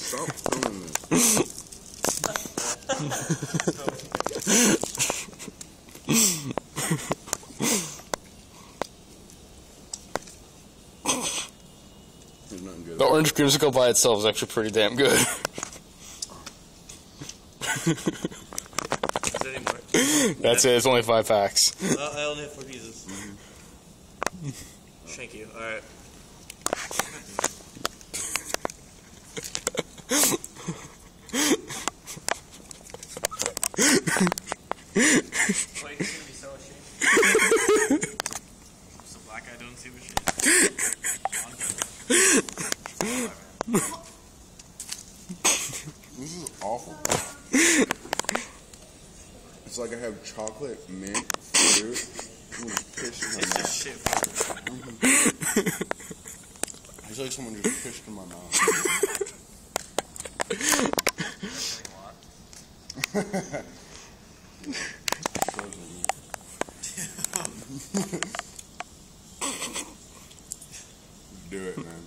Stop filming this. There's nothing good. The orange creamsicle by itself is actually pretty damn good. Is there any more? That's it. It's only 5 packs. I only have 4 pieces. Thank you. Alright. Wait, he's gonna be so ashamed. So black guy don't see ashamed. This is awful. It's like I have chocolate, mint, fruit, and piss in my It's mouth. just shit. It's like someone just pissed in my mouth. Do it, man.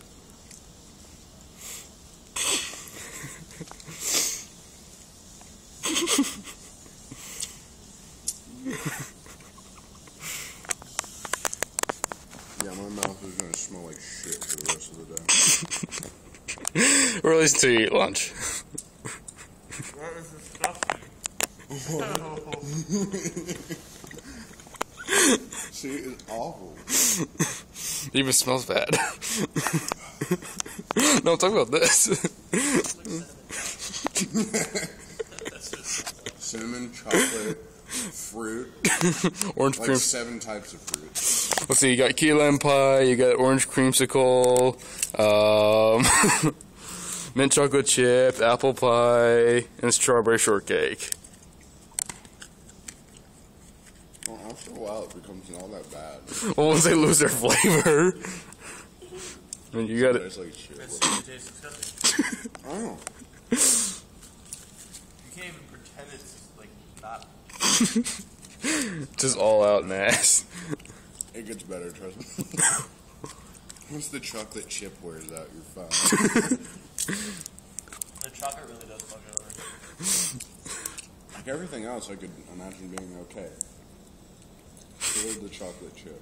Yeah, my mouth is gonna smell like shit for the rest of the day. Or at least until you eat lunch. That is disgusting. See, it's awful. It even smells bad. No, talk about this. Cinnamon, chocolate, fruit, Orange like cream. 7 types of fruit. Let's see, you got key lime pie, you got orange creamsicle, mint chocolate chip, apple pie, and strawberry shortcake. Well, after a while, it becomes not that bad. Well, once they lose their flavor, I mean, you got it. It's like shit. It tastes disgusting. Oh, You can't even pretend it's like not. Just all out ass. it gets better, trust me. Once the chocolate chip wears out, you're fine. The chocolate really does fuck it over. Like everything else, I could imagine being okay. So the chocolate chip.